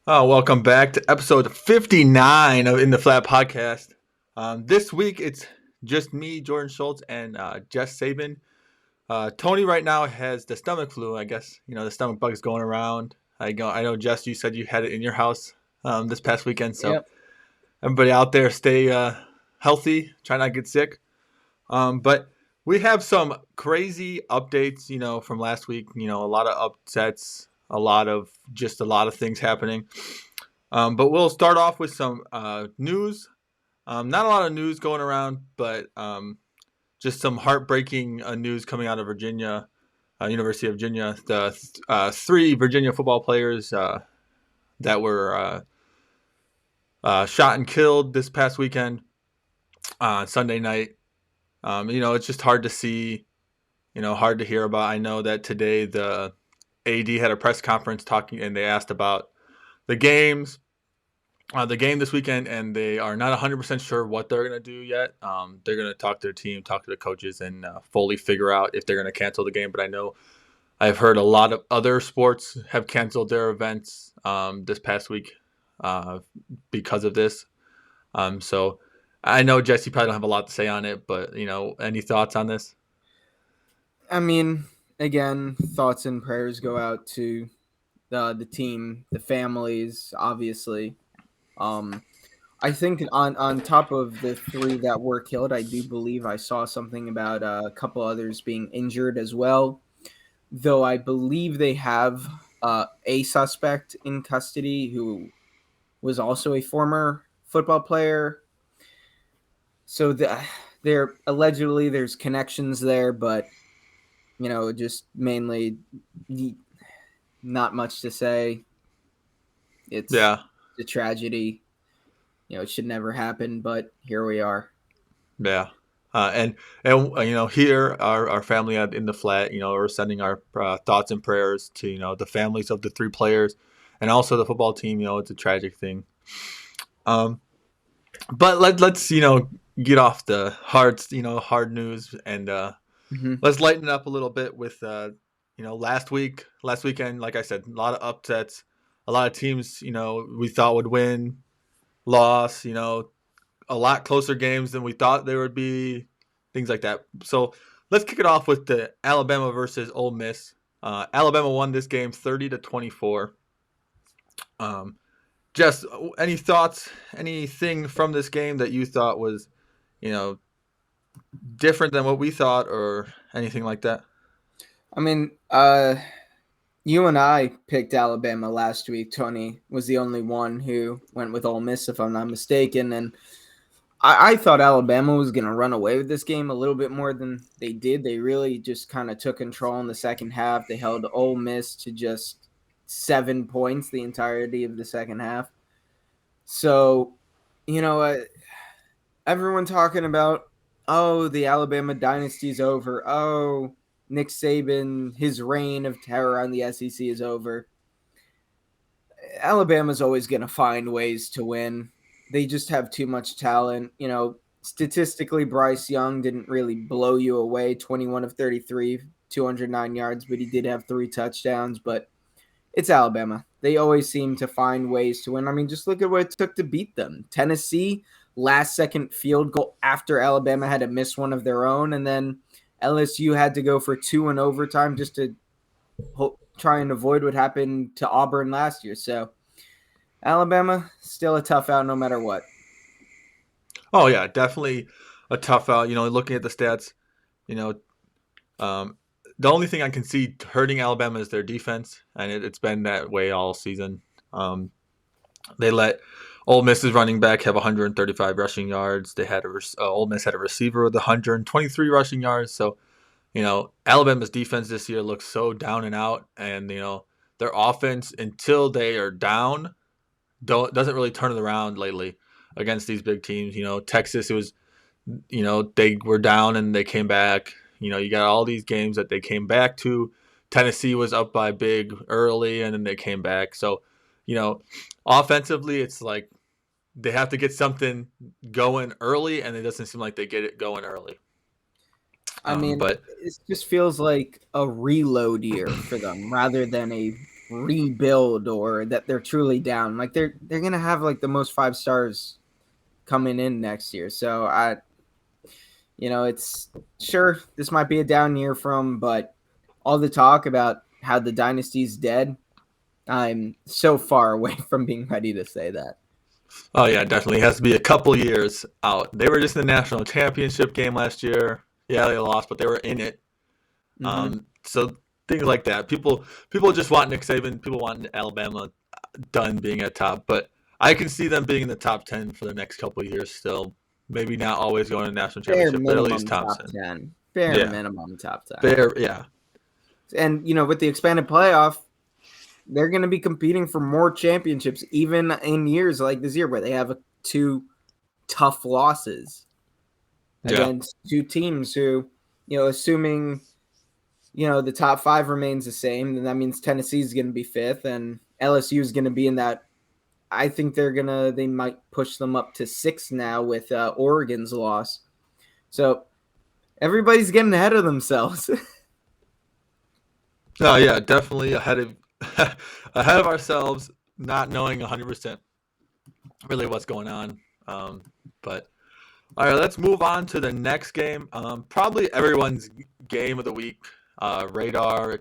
Oh, welcome back to episode 59 of In the Flat podcast. This week it's just me, Jordan Schultz, and Jess Sabin. Tony right now has the stomach flu. I guess the stomach bug is going around. I know Jess. You said you had it in your house this past weekend. So Yep. everybody out there, stay healthy. Try not to get sick. But we have some crazy updates. From last week. A lot of upsets. A lot of things happening. But we'll start off with some news. Not a lot of news going around, but just some heartbreaking news coming out of Virginia, University of Virginia. The three Virginia football players that were shot and killed this past weekend, Sunday night. It's just hard to see, hard to hear about. I know that today the AD had a press conference talking, and they asked about the games the game this weekend, and they are not 100% sure what they're going to do yet. They're going to talk to their team, talk to the coaches, and fully figure out if they're going to cancel the game. But I know I've heard a lot of other sports have canceled their events this past week uh, because of this. So I know Jesse probably don't have a lot to say on it, but any thoughts on this? I mean, again, thoughts and prayers go out to the team, the families, obviously. Um, I think on top of the three that were killed, I do believe I saw something about a couple others being injured as well. Though I believe they have a suspect in custody who was also a former football player. So there allegedly there's connections there, but just mainly not much to say. It's Yeah, a tragedy. It should never happen, but here we are. yeah. And here our family in the flat, we're sending our thoughts and prayers to the families of the three players, and also the football team. It's a tragic thing. Um, but let's get off the hard news, and Hmm. let's lighten it up a little bit with last weekend. Like I said, a lot of upsets, a lot of teams we thought would win, lost. A lot closer games than we thought there would be, things like that. So let's kick it off with the Alabama versus Ole Miss. Alabama won this game 30-24. Um, Jess, any thoughts? Anything from this game that you thought was, you know, different than what we thought, or anything like that? I mean, you and I picked Alabama last week. Tony was the only one who went with Ole Miss, if I'm not mistaken, and I thought Alabama was going to run away with this game a little bit more than they did. They really just kind of took control in the second half. They held Ole Miss to just 7 points the entirety of the second half. So, you know, uh, everyone talking about, oh, the Alabama dynasty is over. Oh, Nick Saban, his reign of terror on the SEC is over. Alabama's always going to find ways to win. They just have too much talent. Statistically, Bryce Young didn't really blow you away 21 of 33, 209 yards, but he did have three touchdowns. But it's Alabama. They always seem to find ways to win. I mean, just look at what it took to beat them. Tennessee, last second field goal after Alabama had to miss one of their own. And then LSU had to go for two in overtime just to try and avoid what happened to Auburn last year. So Alabama, still a tough out no matter what. Oh yeah, definitely a tough out. Looking at the stats, you know, um, the only thing I can see hurting Alabama is their defense, and it's been that way all season. Um, they let Ole Miss's running back have 135 rushing yards. They had Ole Miss had a receiver with 123 rushing yards. So Alabama's defense this year looks so down and out, and their offense, until they are down, doesn't really turn it around lately against these big teams. Texas, it was they were down and they came back. You got all these games that they came back to. Tennessee was up by big early, and then they came back. So you know offensively, it's like they have to get something going early, and it doesn't seem like they get it going early. I mean, But it just feels like a reload year for them rather than a rebuild or that they're truly down. Like they're gonna have like the most 5 stars coming in next year. So it's sure this might be a down year but all the talk about how the dynasty's dead, I'm so far away from being ready to say that. Oh yeah, definitely. It has to be a couple years out. They were just in the national championship game last year. Yeah, they lost, but they were in it. Mm-hmm. So things like that. People just want Nick Saban. People want Alabama done being at top, but I can see them being in the top 10 for the next couple of years still. Maybe not always going to national Bare championship, but at least minimum top top 10. 10. Bare Yeah, minimum top 10. fair. Yeah, And with the expanded playoff, they're going to be competing for more championships, even in years like this year where they have 2 tough losses yeah, against 2 teams who, assuming, the top 5 remains the same, then that means Tennessee is going to be 5th and LSU is going to be in that. I think they might push them up to 6th now with Oregon's loss. So everybody's getting ahead of themselves. no, yeah, definitely ahead of ahead of ourselves, not knowing 100% really what's going on. But all right, let's move on to the next game. Probably everyone's game of the week. Radar,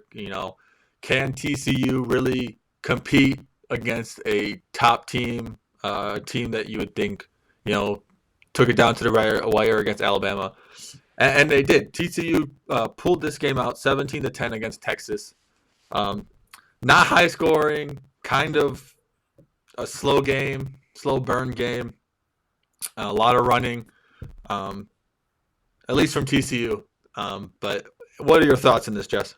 can TCU really compete against a top team, team that you would think, took it down to the wire against Alabama? And they did. TCU pulled this game out 17-10 against Texas. Not high scoring, kind of a slow game, slow burn game, a lot of running, at least from TCU. But what are your thoughts on this, Jess?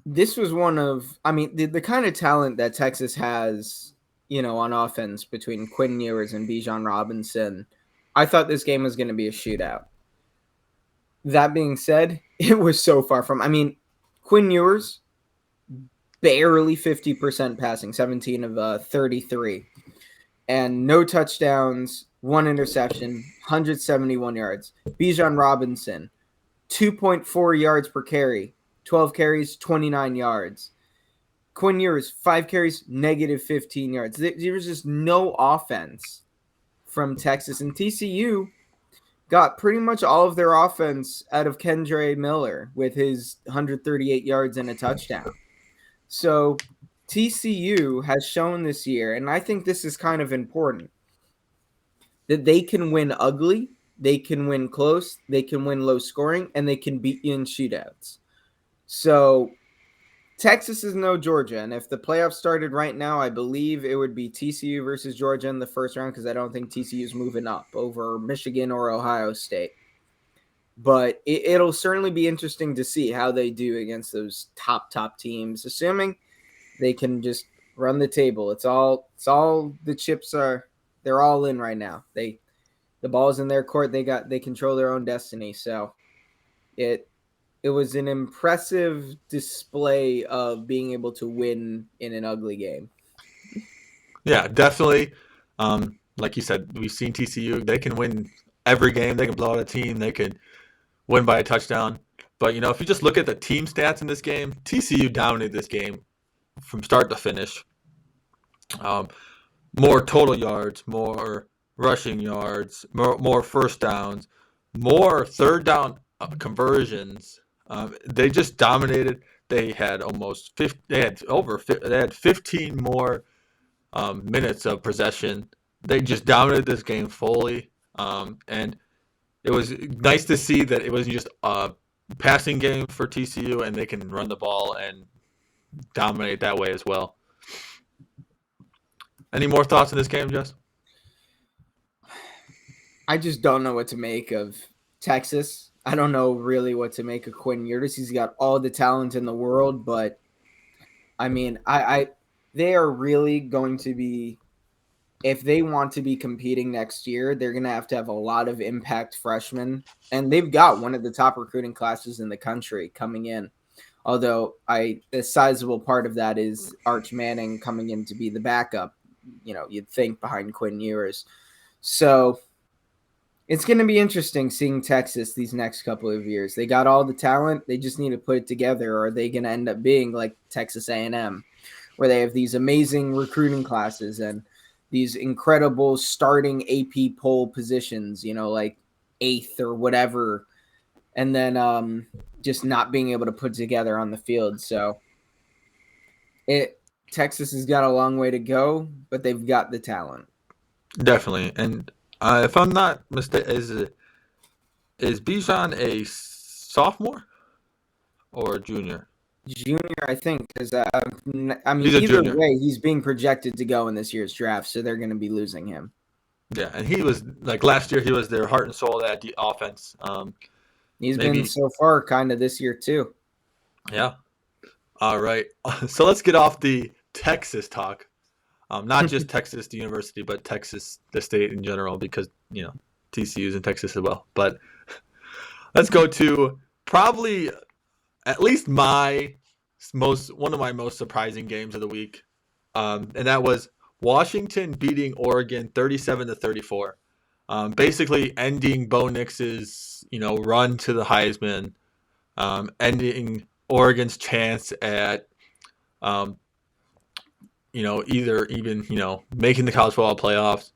This was the kind of talent that Texas has, on offense between Quinn Ewers and Bijan Robinson. I thought this game was going to be a shootout. That being said, it was so far from. Quinn Ewers barely 50% passing, 17 of 33, and no touchdowns, 1 interception, 171 yards. Bijan Robinson, 2.4 yards per carry, 12 carries, 29 yards. Quinn Ewers, 5 carries, negative 15 yards. There was just no offense from Texas. And TCU got pretty much all of their offense out of Kendre Miller with his 138 yards and a touchdown. So TCU has shown this year, and I think this is kind of important, that they can win ugly, they can win close, they can win low scoring, and they can beat you in shootouts. So Texas is no Georgia, and if the playoffs started right now, I believe it would be TCU versus Georgia in the first round because I don't think TCU is moving up over Michigan or Ohio State. But it'll certainly be interesting to see how they do against those top teams, assuming they can just run the table. It's all the chips are. They're all in right now. The ball's in their court. They control their own destiny. So it was an impressive display of being able to win in an ugly game. Yeah, definitely. Like you said, we've seen TCU. They can win every game. They can blow out a team. They can win by a touchdown. But, if you just look at the team stats in this game, TCU dominated this game from start to finish. More total yards, more rushing yards, more first downs, more third down conversions. They just dominated. They had almost 50, they had 15 more minutes of possession. They just dominated this game fully, and it was nice to see that it wasn't just a passing game for TCU, and they can run the ball and dominate that way as well. Any more thoughts on this game, Jess? I just don't know what to make of Texas. I don't know really what to make of Quinn Ewers. He's got all the talent in the world, but they are really going to be, if they want to be competing next year, they're going to have a lot of impact freshmen. And they've got one of the top recruiting classes in the country coming in. Although a sizable part of that is Arch Manning coming in to be the backup, you'd think, behind Quinn Ewers. So It's going to be interesting seeing Texas these next couple of years. They got all the talent. They just need to put it together, or are they going to end up being like Texas A&M, where they have these amazing recruiting classes and these incredible starting AP poll positions, like eighth or whatever, and then just not being able to put together on the field. So Texas has got a long way to go, but they've got the talent. Definitely. And if I'm not mistaken, is Bijan a sophomore or a junior? Junior, I think, because He's a either junior. way, he's being projected to go in this year's draft, so they're going to be losing him. Yeah, and he was like last year. He was their heart and soul of that offense. He's Maybe, been so far kind of this year too. yeah. All right. So let's get off the Texas talk. Not just Texas, the university, but Texas, the state in general, because TCU's in Texas as well. But let's go to probably at least one of my most surprising games of the week, and that was Washington beating Oregon 37-34, basically ending Bo Nix's run to the Heisman, ending Oregon's chance at either even making the college football playoffs,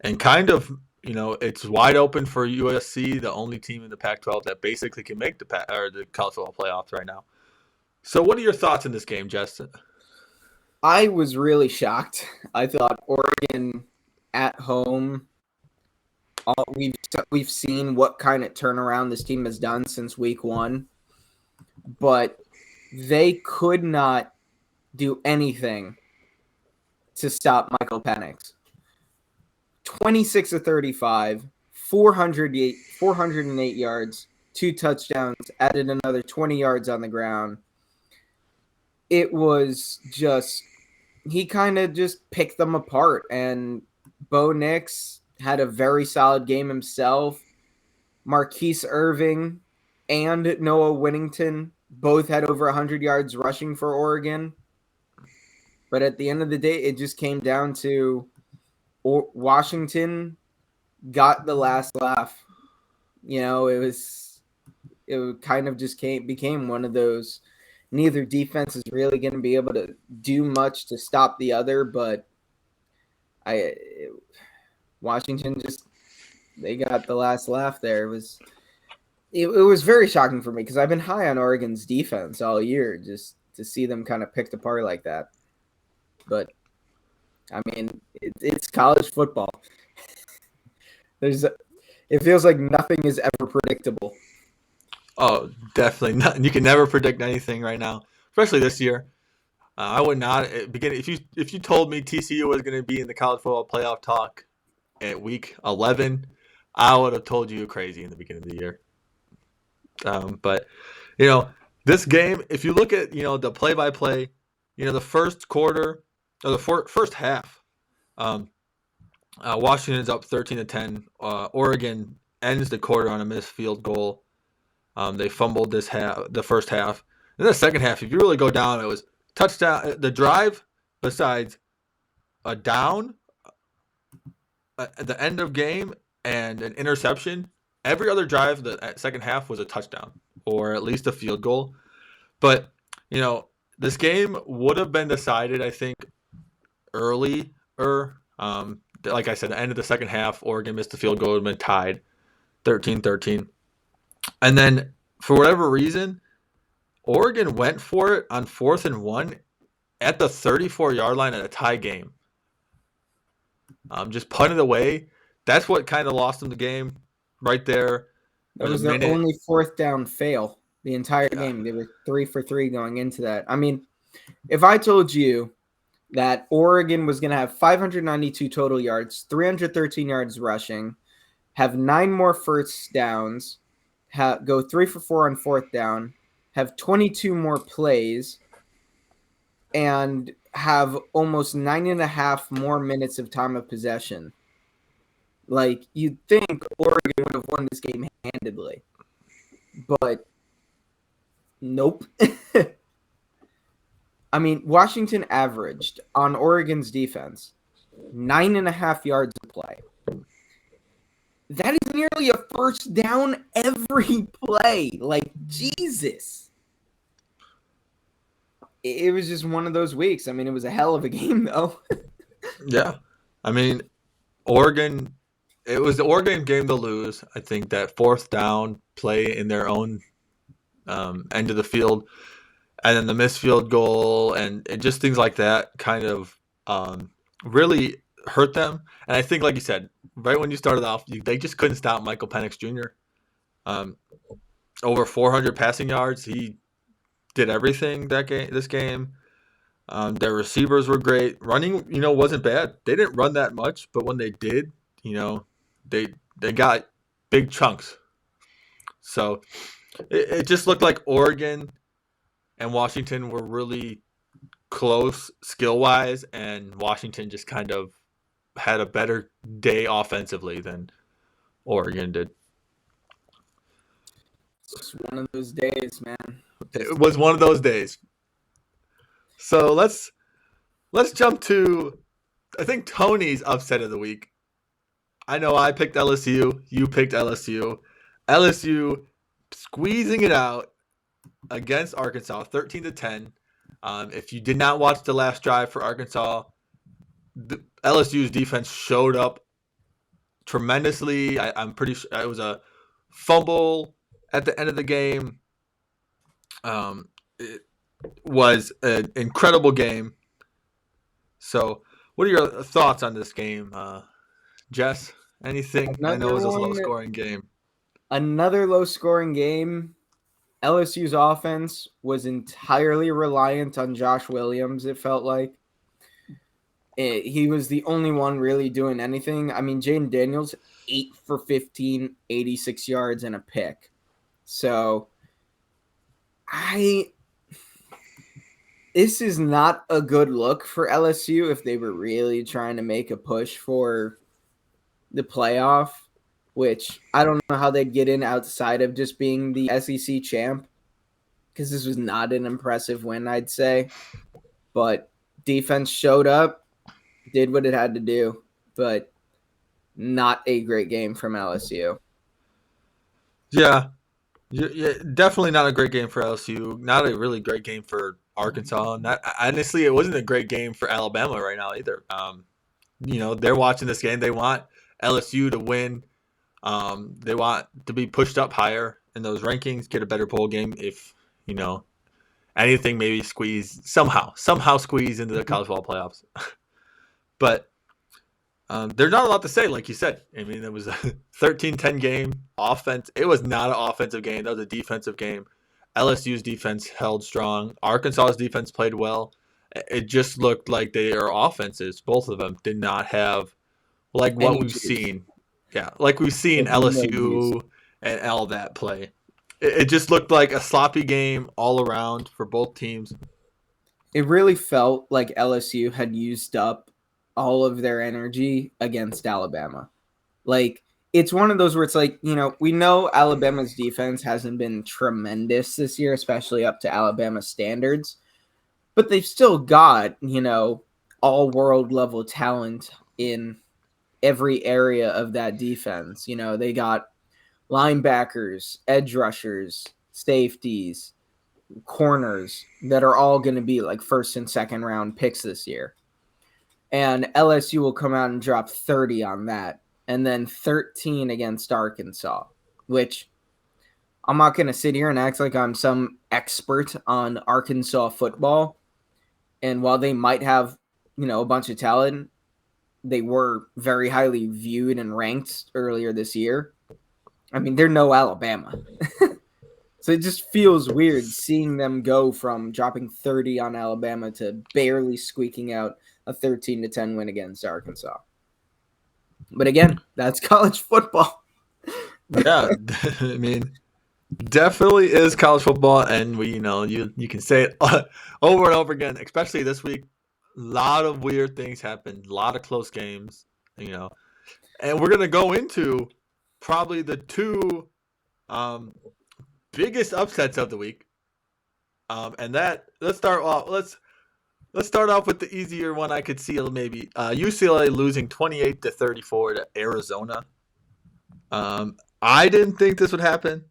and kind of it's wide open for USC, the only team in the Pac-12 that basically can make the college football playoffs right now. So, what are your thoughts in this game, Justin? I was really shocked. I thought Oregon at home. We've seen what kind of turnaround this team has done since week 1, but they could not do anything to stop Michael Penix. 26 of 35, 408 yards, 2 touchdowns, added another 20 yards on the ground. It was just, he kind of just picked them apart, and Bo Nix had a very solid game himself. Marquise Irving and Noah Winnington both had over 100 yards rushing for Oregon. But at the end of the day, it just came down to Washington got the last laugh. It kind of just became one of those, neither defense is really going to be able to do much to stop the other, but Washington they got the last laugh there. It was very shocking for me because I've been high on Oregon's defense all year, just to see them kind of picked apart like that. But I mean, it's college football. It feels like nothing is ever predictable. Oh, definitely not. You can never predict anything right now, especially this year. I would not begin if you told me TCU was going to be in the college football playoff talk at week 11. I would have told you crazy in the beginning of the year. But this game, if you look at the play-by-play, the first quarter or the first half, Washington's up 13-10. Oregon ends the quarter on a missed field goal. They fumbled the first half. In the second half, if you really go down, it was touchdown. The drive, besides a down at the end of game and an interception, every other drive the second half was a touchdown or at least a field goal. But this game would have been decided, I think, earlier. Like I said, the end of the second half, Oregon missed the field goal, would have been tied 13-13. And then, for whatever reason, Oregon went for it on 4th and 1 at the 34-yard line at a tie game. Just punted away. That's what kind of lost them the game right there. That was their only 4th down fail the entire game. They were 3 for 3 going into that. I mean, if I told you that Oregon was going to have 592 total yards, 313 yards rushing, have 9 more first downs, go 3 for 4 on 4th down, have 22 more plays, and have almost 9.5 more minutes of time of possession. Like, you'd think Oregon would have won this game handedly. But nope. I mean, Washington averaged on Oregon's defense 9.5 yards of play. That is nearly a first down every play. Like, Jesus. It was just one of those weeks. I mean, it was a hell of a game, though. Yeah. I mean, Oregon, it was the Oregon game to lose. I think that fourth down play in their own end of the field, and then the missed field goal, and just things like that kind of really hurt them. And I think, like you said, right when you started off, they just couldn't stop Michael Penix Jr. Over 400 passing yards. He did everything this game. Their receivers were great. Running, wasn't bad. They didn't run that much, but when they did, they got big chunks. So it just looked like Oregon and Washington were really close skill-wise, and Washington just kind of had a better day offensively than Oregon did. It's just one of those days, man. It was one of those days. So let's jump to, I think, Tony's upset of the week. I know I picked LSU. You picked LSU. LSU squeezing it out against Arkansas, 13-10. If you did not watch the last drive for Arkansas, LSU's defense showed up tremendously. I'm pretty sure it was a fumble at the end of the game. It was an incredible game. So, what are your thoughts on this game, Jess? Anything? I know it was a low-scoring game. Another low-scoring game. LSU's offense was entirely reliant on Josh Williams, it felt like. He was the only one really doing anything. I mean, Jaden Daniels, 8 for 15, 86 yards, and a pick. So, this is not a good look for LSU if they were really trying to make a push for the playoff, which I don't know how they'd get in outside of just being the SEC champ, because this was not an impressive win, I'd say. But defense showed up, did what it had to do, but not a great game from LSU. Yeah, definitely not a great game for LSU. Not a really great game for Arkansas. Honestly, it wasn't a great game for Alabama right now either. They're watching this game. They want LSU to win. They want to be pushed up higher in those rankings, get a better bowl game. If anything, maybe somehow squeeze into the college football playoffs. But there's not a lot to say, like you said. I mean, it was a 13-10 game. Offense. It was not an offensive game. That was a defensive game. LSU's defense held strong. Arkansas's defense played well. It just looked like their offenses, both of them, did not have like what we've seen. Yeah, like we've seen LSU and all that play. It just looked like a sloppy game all around for both teams. It really felt like LSU had used up all of their energy against Alabama. Like, it's one of those where it's like, we know Alabama's defense hasn't been tremendous this year, especially up to Alabama standards, but they've still got, all world level talent in every area of that defense. They got linebackers, edge rushers, safeties, corners that are all going to be like first and second round picks this year. And LSU will come out and drop 30 on that. And then 13 against Arkansas, which I'm not going to sit here and act like I'm some expert on Arkansas football. And while they might have, a bunch of talent, they were very highly viewed and ranked earlier this year. I mean, they're no Alabama. So it just feels weird seeing them go from dropping 30 on Alabama to barely squeaking out a 13-10 win against Arkansas. But again, that's college football. Yeah, I mean, definitely is college football, and you can say it over and over again, especially this week. A lot of weird things happened, a lot of close games, and we're gonna go into probably the two biggest upsets of the week, and that let's start off with the easier one I could see, maybe UCLA losing 28-34 to Arizona. I didn't think this would happen.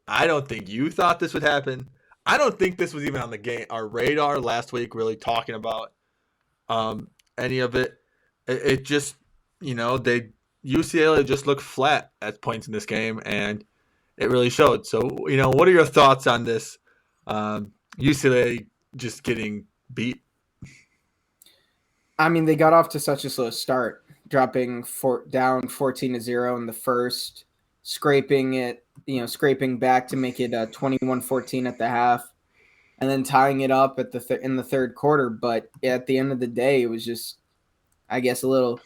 I don't think you thought this would happen. I don't think this was even on our radar last week, really talking about any of it. It just, they UCLA just looked flat at points in this game, and it really showed. So, what are your thoughts on this? UCLA just getting beat. I mean, they got off to such a slow start, dropping down 14-0 in the first, scraping back to make it 21-14 at the half, and then tying it up at in the third quarter. But at the end of the day, it was just, I guess, a little,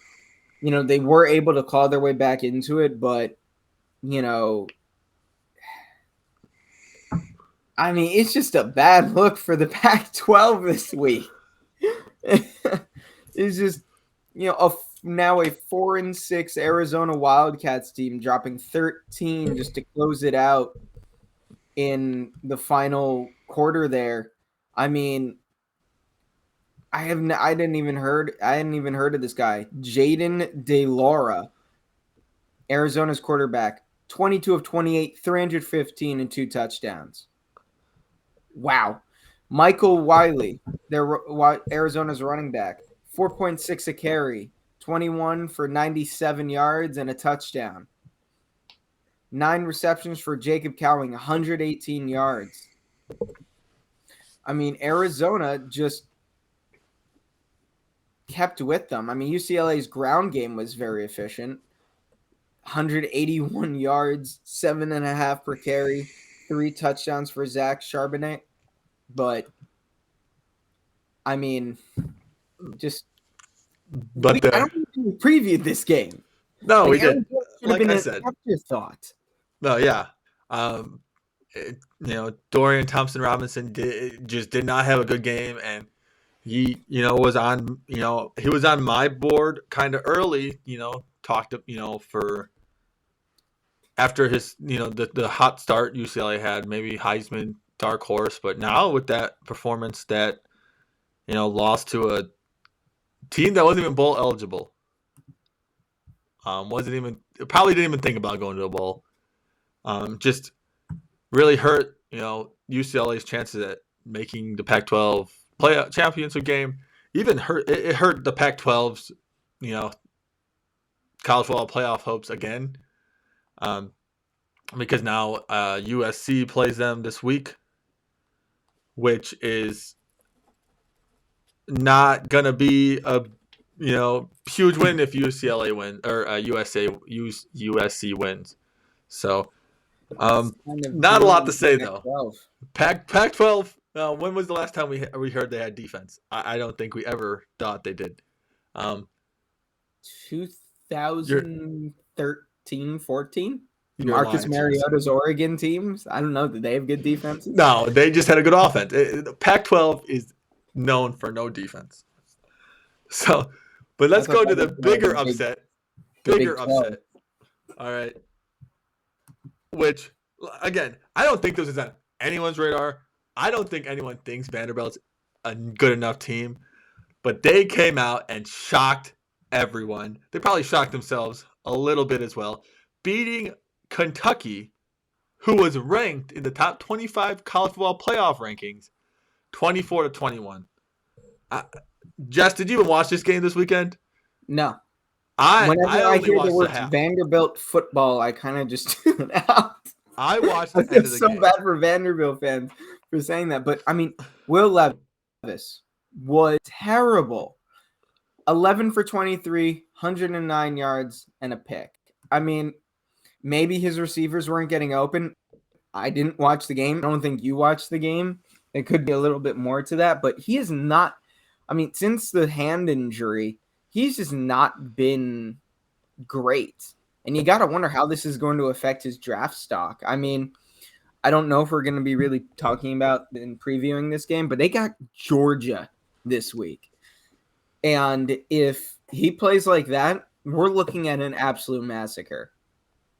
they were able to claw their way back into it, but, I mean, it's just a bad look for the Pac-12 this week. It's just, now a 4-6 Arizona Wildcats team dropping 13 just to close it out in the final quarter there. I mean, I hadn't even heard of this guy, Jaden DeLaura, Arizona's quarterback, 22 of 28, 315 and 2 touchdowns. Wow. Michael Wiley, Arizona's running back, 4.6 a carry, 21 for 97 yards and a touchdown. 9 receptions for Jacob Cowing, 118 yards. I mean, Arizona just kept with them. I mean, UCLA's ground game was very efficient. 181 yards, 7.5 per carry, 3 touchdowns for Zach Charbonnet. But, I mean, I don't think we previewed this game. No, we did. Like I said. Afterthought. No, yeah. Dorian Thompson-Robinson just did not have a good game, and he, was on, he was on my board kind of early, for after his, the hot start UCLA had, maybe Heisman dark horse, but now with that performance that, lost to a team that wasn't even bowl eligible, probably didn't even think about going to a bowl, just really hurt, UCLA's chances at making the Pac-12 playoff championship game. Even hurt the Pac-12's, college football playoff hopes again, because now USC plays them this week, which is not gonna be a huge win if UCLA wins or USC wins. So not a lot to say though. Pac-12. When was the last time we heard they had defense? I don't think we ever thought they did. 2013, 14. Marcus Mariota's Oregon teams. I don't know. Did they have good defenses? No, they just had a good offense. Pac-12 is known for no defense. So, but let's go to the bigger upset. Bigger upset. All right. Which, again, I don't think this is on anyone's radar. I don't think anyone thinks Vanderbilt's a good enough team. But they came out and shocked everyone. They probably shocked themselves a little bit as well. Beating Kentucky, who was ranked in the top 25 college football playoff rankings, 24-21. Jess, did you even watch this game this weekend? No. Whenever I hear the words Vanderbilt football, I kind of just tune out. I watched the end of the game. So bad for Vanderbilt fans for saying that. But, I mean, Will Levis was terrible. 11 for 23, 109 yards, and a pick. I mean, maybe his receivers weren't getting open. I didn't watch the game. I don't think you watched the game. It could be a little bit more to that. But he is not – I mean, since the hand injury, he's just not been great. And you got to wonder how this is going to affect his draft stock. I mean, I don't know if we're going to be really talking about and previewing this game, but they got Georgia this week. And if he plays like that, we're looking at an absolute massacre.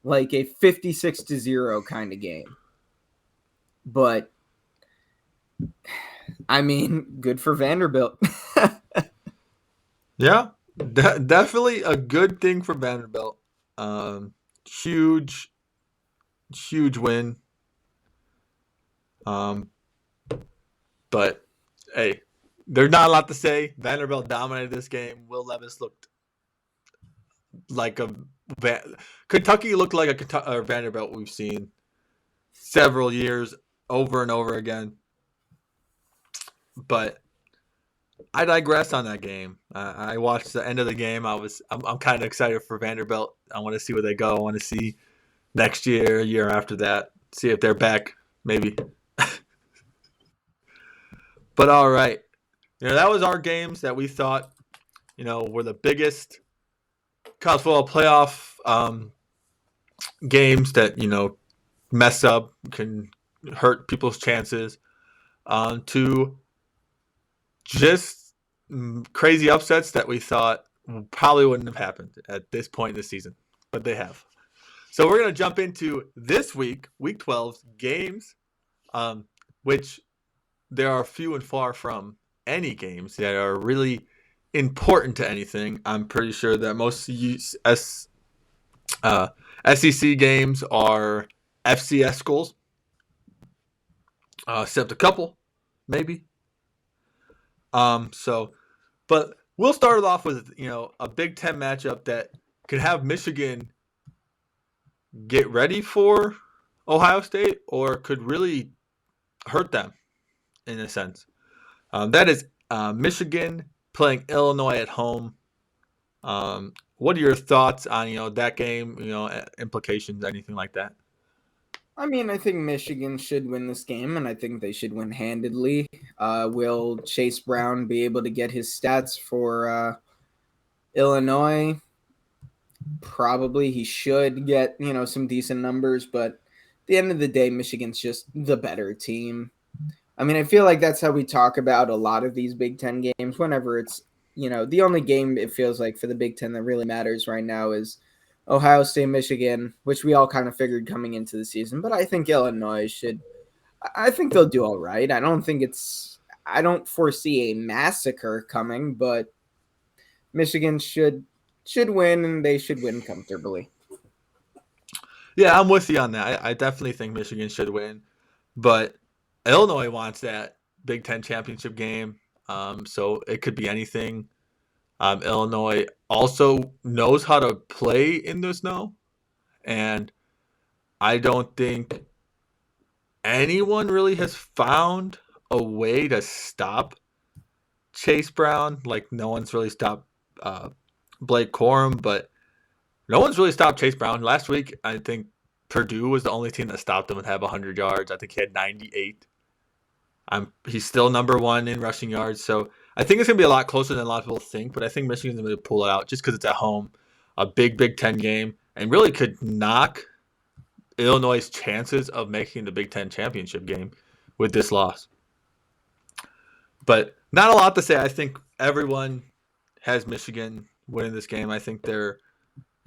Like a 56-0 kind of game. But, I mean, good for Vanderbilt. Yeah, definitely a good thing for Vanderbilt. huge, huge win. But hey, there's not a lot to say. Vanderbilt dominated this game. Will Levis looked like a Kentucky looked like a Vanderbilt we've seen several years over and over again. But I digress on that game. I watched the end of the game. I'm kind of excited for Vanderbilt. I want to see where they go. I want to see next year, year after that, see if they're back, maybe. But all right, that was our games that we thought, were the biggest college football playoff games that mess up, can hurt people's chances. To just crazy upsets that we thought probably wouldn't have happened at this point in the season, but they have. So we're going to jump into this week 12's games, which there are few and far from any games that are really important to anything. I'm pretty sure that most SEC games are FCS schools, except a couple, maybe. But we'll start it off with a Big Ten matchup that could have Michigan get ready for Ohio State, or could really hurt them in a sense. That is Michigan playing Illinois at home. What are your thoughts on that game? Implications, anything like that? I mean, I think Michigan should win this game, and I think they should win handedly. Will Chase Brown be able to get his stats for Illinois? Probably. He should get, some decent numbers, but at the end of the day, Michigan's just the better team. I mean, I feel like that's how we talk about a lot of these Big Ten games. Whenever it's, the only game it feels like for the Big Ten that really matters right now is Ohio State, Michigan, which we all kind of figured coming into the season. But I think Illinois I think they'll do all right. I don't foresee a massacre coming, but Michigan should win, and they should win comfortably. Yeah, I'm with you on that. I definitely think Michigan should win, but Illinois wants that Big Ten championship game, so it could be anything. Illinois also knows how to play in the snow, and I don't think anyone really has found a way to stop Chase Brown. Like, no one's really stopped Blake Corum, but no one's really stopped Chase Brown. Last week, I think Purdue was the only team that stopped him and had 100 yards. I think he had 98. He's still number one in rushing yards, so I think it's going to be a lot closer than a lot of people think, but I think Michigan's going to pull it out just because it's at home, a big Big Ten game, and really could knock Illinois' chances of making the Big Ten championship game with this loss. But not a lot to say. I think everyone has Michigan winning this game. I think they're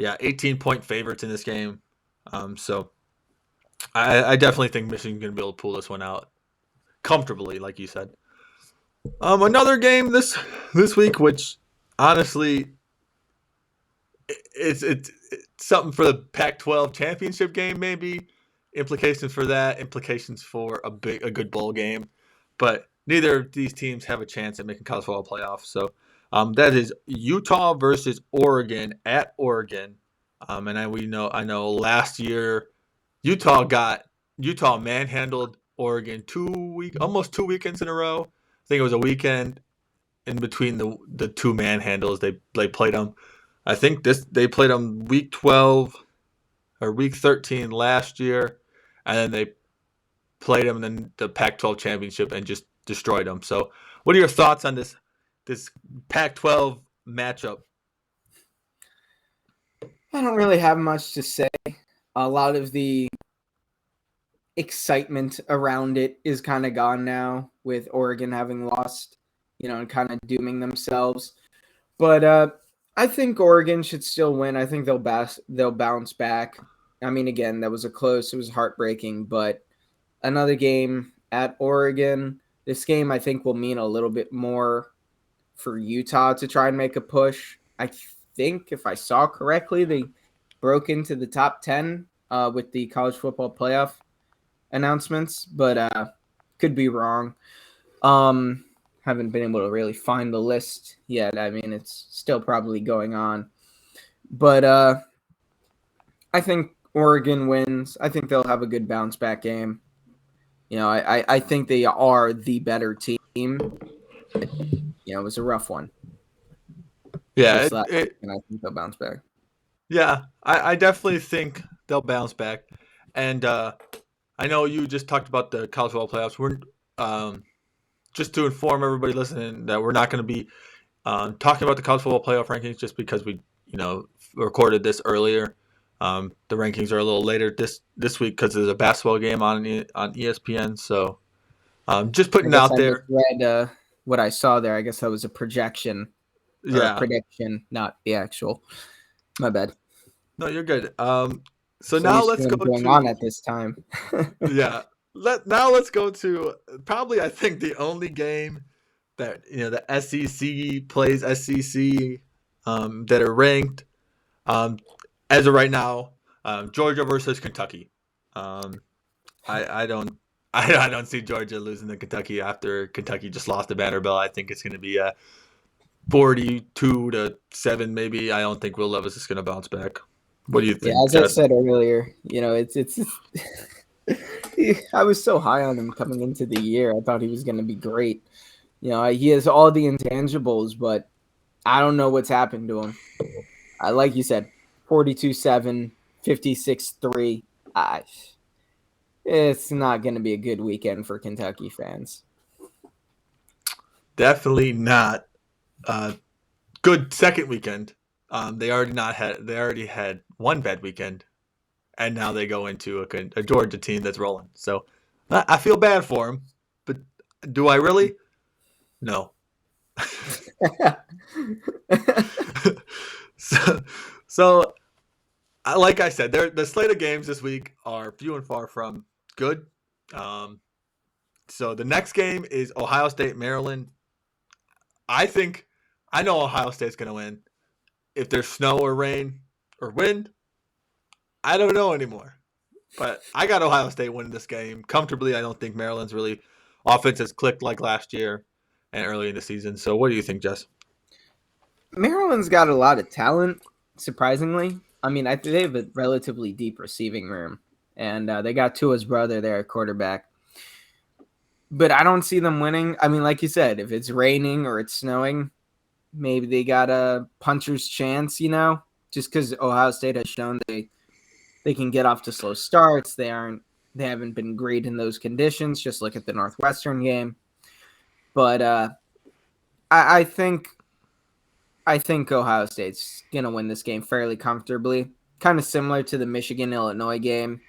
18-point favorites in this game. So I definitely think Michigan's going to be able to pull this one out comfortably, like you said. Another game this week, which honestly, it's something for the Pac-12 championship game, maybe. Implications for that, implications for a good bowl game, but neither of these teams have a chance at making college football playoffs. So that is Utah versus Oregon at Oregon. And I know last year Utah manhandled Oregon almost 2 weekends in a row. I think it was a weekend in between the two manhandles. They played them. I think they played them week 12 or week 13 last year, and then they played them in the Pac-12 championship and just destroyed them. So, what are your thoughts on this Pac-12 matchup? I don't really have much to say. A lot of the excitement around it is kind of gone now with Oregon having lost, and kind of dooming themselves. But I think Oregon should still win. I think they'll bounce back. I mean, again, it was heartbreaking, but another game at Oregon. This game, I think, will mean a little bit more for Utah to try and make a push. I think, if I saw correctly, broke into the top 10 with the college football playoff announcements, but could be wrong. Haven't been able to really find the list yet. I mean, it's still probably going on. But I think Oregon wins. I think they'll have a good bounce back game. I think they are the better team. It was a rough one. Yeah, And I think they'll bounce back. yeah, I definitely think they'll bounce back. And I know you just talked about the college football playoffs. We're just to inform everybody listening that we're not going to be talking about the college football playoff rankings just because we, recorded this earlier. The rankings are a little later this week because there's a basketball game on ESPN. So just putting out there. Read what I saw there. I guess that was a projection. Yeah, a prediction, not the actual. My bad. No, you're good. So now let's go going on at this time. Yeah. Now let's go to probably I think the only game that the SEC plays SEC that are ranked as of right now. Georgia versus Kentucky. I don't see Georgia losing to Kentucky after Kentucky just lost to Vanderbilt. I think it's going to be a 42-7 maybe. I don't think Will Levis is going to bounce back. What do you think? Yeah, as I said earlier, it's I was so high on him coming into the year. I thought he was going to be great. He has all the intangibles, but I don't know what's happened to him. Like you said, 42-7, 56-3. It's not going to be a good weekend for Kentucky fans. Definitely not. Good second weekend. They already had one bad weekend, and now they go into a Georgia team that's rolling. So I feel bad for them, but do I really? No. so like I said, the slate of games this week are few and far from good. So the next game is Ohio State, Maryland. I know Ohio State's going to win. If there's snow or rain or wind, I don't know anymore. But I got Ohio State winning this game comfortably. I don't think Maryland's really offense has clicked like last year and early in the season. So what do you think, Jess? Maryland's got a lot of talent, surprisingly. I mean, they have a relatively deep receiving room, and they got Tua's brother there at quarterback. But I don't see them winning. I mean, like you said, if it's raining or it's snowing, maybe they got a puncher's chance, just because Ohio State has shown they can get off to slow starts. They haven't been great in those conditions. Just look at the Northwestern game. But I think Ohio State's gonna win this game fairly comfortably. Kind of similar to the Michigan-Illinois game.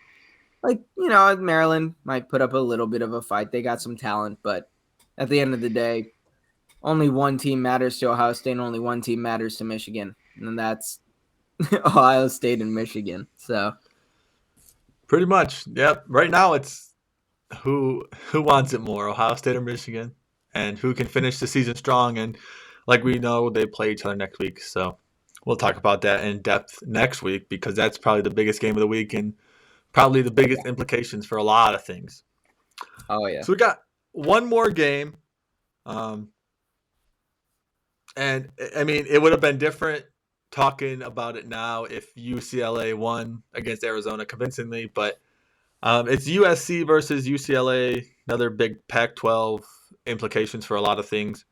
Like, Maryland might put up a little bit of a fight. They got some talent, but at the end of the day, only one team matters to Ohio State and only one team matters to Michigan. And that's Ohio State and Michigan. So pretty much. Yep. Right now it's who wants it more, Ohio State or Michigan, and who can finish the season strong. And like we know, they play each other next week. So we'll talk about that in depth next week because that's probably the biggest game of the week and probably the biggest implications for a lot of things. Oh, yeah. So we got one more game. And, I mean, it would have been different talking about it now if UCLA won against Arizona convincingly. But it's USC versus UCLA, another big Pac-12 implications for a lot of things.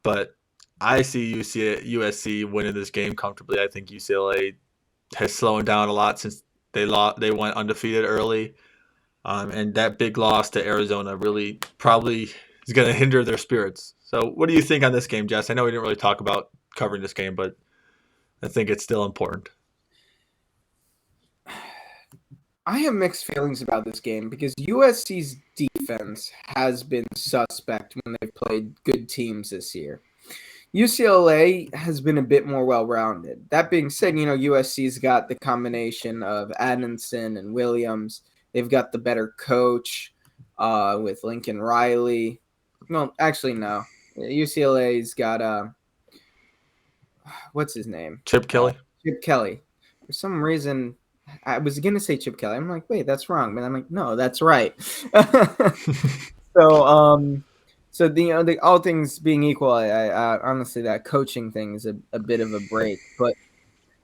But I see USC winning this game comfortably. I think UCLA has slowed down a lot since they went undefeated early. And that big loss to Arizona really probably is going to hinder their spirits. So what do you think on this game, Jess? I know we didn't really talk about covering this game, but I think it's still important. I have mixed feelings about this game because USC's defense has been suspect when they've played good teams this year. UCLA has been a bit more well-rounded. That being said, USC's got the combination of Adamson and Williams. They've got the better coach with Lincoln Riley. Well, actually, no. UCLA's got what's his name? Chip Kelly. Chip Kelly. for some reason, I was gonna say Chip Kelly. I'm like, wait, that's wrong. But I'm like, no, that's right. So, so the all things being equal, I honestly that coaching thing is a bit of a break. But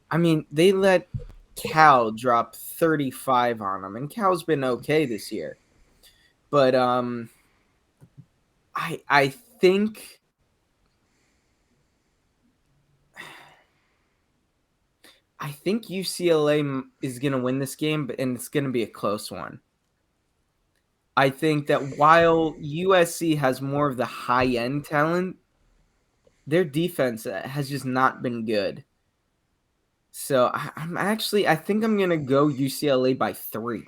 I mean, they let Cal drop 35 on them, and Cal's been okay this year. But I think UCLA is gonna win this game, and it's gonna be a close one. I think that while USC has more of the high end talent, their defense has just not been good. So I think I'm going to go UCLA by 3,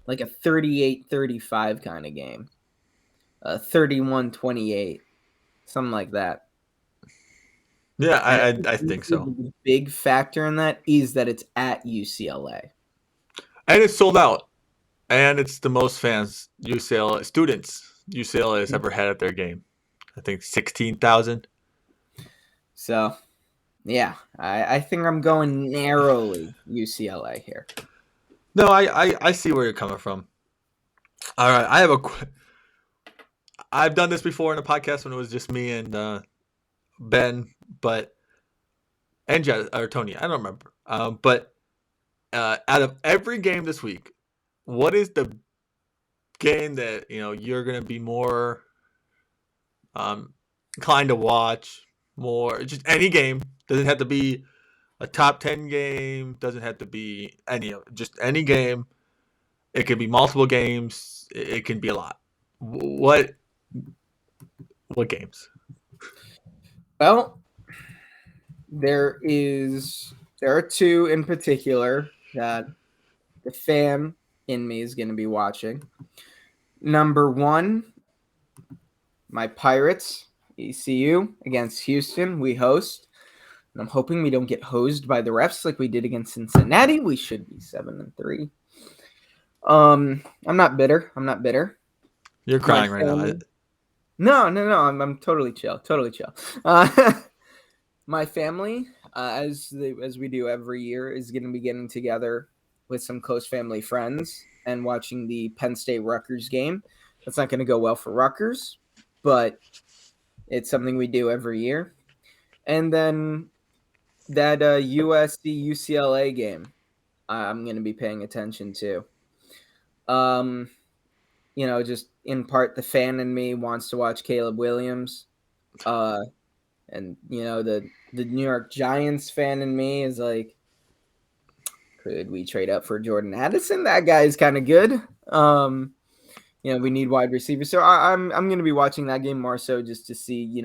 like a 38-35 kind of game, 31-28, something like that. Yeah, And I think so. the big factor in that is that it's at UCLA. And it's sold out. And it's the most fans UCLA has ever had at their game. I think 16,000. So, yeah, I think I'm going narrowly UCLA here. No, I see where you're coming from. All right, I've done this before in a podcast when it was just me and Ben, and or Tony. I don't remember. But out of every game this week, what is the game that you're gonna be more inclined to watch? More, just any game, doesn't have to be a top 10 game, doesn't have to be just any game. It could be multiple games. It can be a lot. What games? Well, there are 2 in particular that the fan in me is going to be watching. Number 1, my Pirates, ECU against Houston. We host. And I'm hoping we don't get hosed by the refs like we did against Cincinnati. We should be 7-3. I'm not bitter. You're crying right now. No. I'm totally chill. My family, as we do every year, is going to be getting together with some close family friends and watching the Penn State Rutgers game. That's not going to go well for Rutgers, but it's something we do every year. And then that USC UCLA game, I'm going to be paying attention to. Just in part, the fan in me wants to watch Caleb Williams. And the New York Giants fan in me is like, could we trade up for Jordan Addison? That guy is kind of good. We need wide receivers, so I'm going to be watching that game more so just to see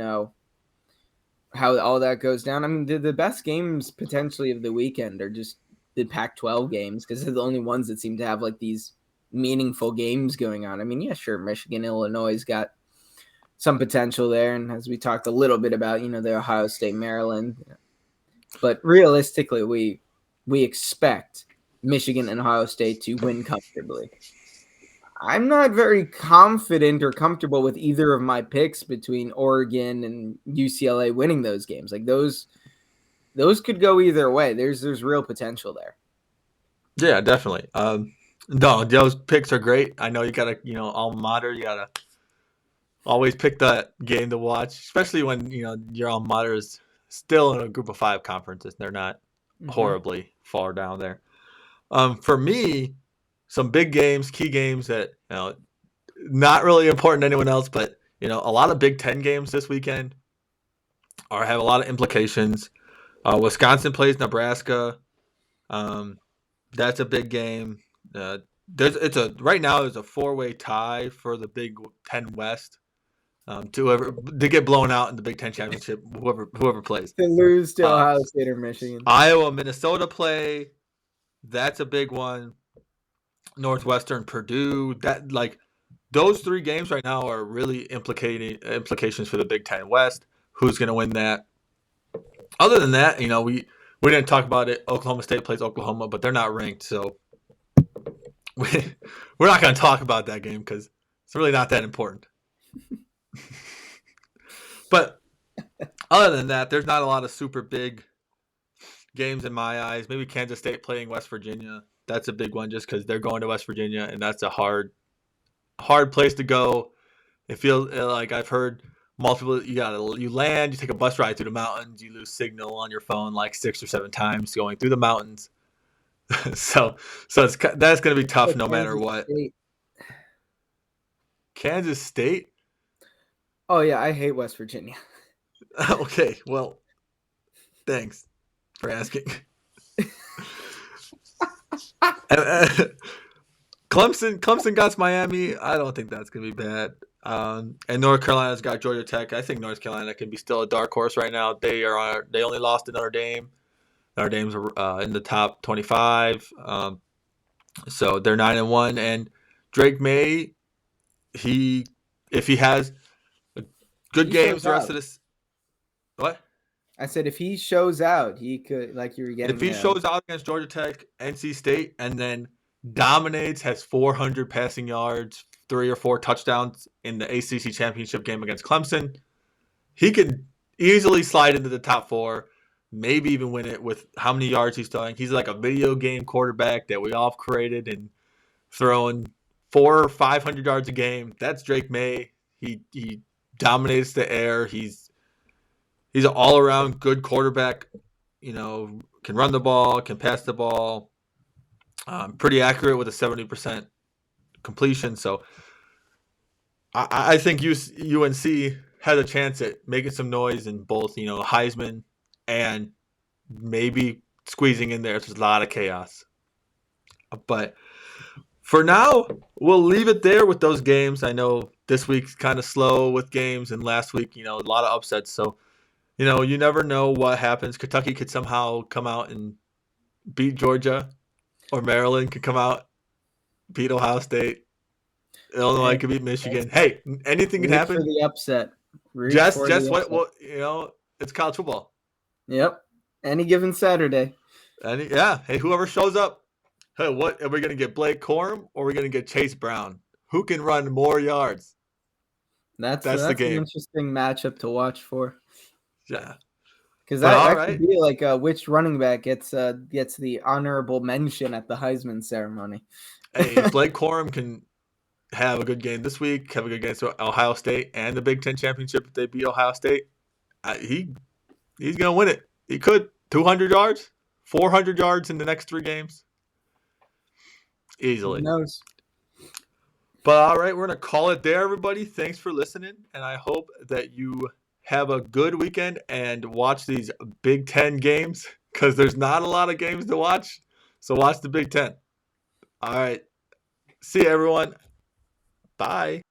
how all that goes down. I mean, the best games potentially of the weekend are just the Pac-12 games because they're the only ones that seem to have like these meaningful games going on. I mean, yeah, sure, Michigan, Illinois got some potential there, and as we talked a little bit about, the Ohio State, Maryland, but realistically, we expect Michigan and Ohio State to win comfortably. I'm not very confident or comfortable with either of my picks between Oregon and UCLA winning those games. Like those could go either way. There's real potential there. Yeah, definitely. No, those picks are great. I know you gotta, alma mater. You gotta always pick that game to watch, especially when your alma mater is still in a Group of 5 conferences. They're not horribly far down there. For me, some big games, key games that not really important to anyone else, but a lot of Big Ten games this weekend have a lot of implications. Wisconsin plays Nebraska. That's a big game. Right now there's a 4-way tie for the Big Ten West. To get blown out in the Big Ten championship, whoever plays. To lose to Ohio State or Michigan. Iowa, Minnesota play. That's a big one. Northwestern, Purdue. Those 3 games right now are really implications for the Big Ten West. Who's going to win that? Other than that, we didn't talk about it. Oklahoma State plays Oklahoma, but they're not ranked, so we're not going to talk about that game because it's really not that important. But other than that, there's not a lot of super big games in my eyes. Maybe Kansas State playing West Virginia. That's a big one just because they're going to West Virginia, and that's a hard place to go. It feels like I've heard multiple. You land, you take a bus ride through the mountains, you lose signal on your phone like 6 or 7 times going through the mountains. so that's going to be tough no matter what. State. Kansas State. Oh yeah, I hate West Virginia. Okay, well, thanks for asking. Clemson got Miami. I don't think that's gonna be bad. And North Carolina's got Georgia Tech. I think North Carolina can be still a dark horse right now. They only lost to Notre Dame. Notre Dame's in the top 25. So they're 9-1. And Drake May, if he has good games the rest of this. What? I said if he shows out, he could, like you were getting. If he shows out against Georgia Tech, NC State, and then dominates, has 400 passing yards, 3 or 4 touchdowns in the ACC championship game against Clemson, he could easily slide into the top 4, maybe even win it with how many yards he's throwing. He's like a video game quarterback that we all created and throwing 400 or 500 yards a game. That's Drake May. He dominates the air. He's an all-around good quarterback. Can run the ball, can pass the ball. Pretty accurate with a 70% completion. So I think UNC has a chance at making some noise in both, Heisman and maybe squeezing in there. There's a lot of chaos. But for now, we'll leave it there with those games. I know this week's kind of slow with games, and last week, a lot of upsets. So, you never know what happens. Kentucky could somehow come out and beat Georgia, or Maryland could come out, beat Ohio State. Illinois could beat Michigan. Hey, anything can happen. For the upset. Just what? Well, it's college football. Yep. Any given Saturday. Hey, whoever shows up. Hey, what are we going to get? Blake Corum or are we going to get Chase Brown? Who can run more yards? That's the game. An interesting matchup to watch for. Yeah. Because that could be like which running back gets the honorable mention at the Heisman ceremony. Hey, Blake Corum can have a good game this week, have a good game against Ohio State and the Big Ten Championship if they beat Ohio State. He's going to win it. He could. 200 yards, 400 yards in the next 3 games. Easily. Who knows? But all right, we're going to call it there, everybody. Thanks for listening, and I hope that you have a good weekend and watch these Big Ten games because there's not a lot of games to watch. So watch the Big Ten. All right. See you, everyone. Bye.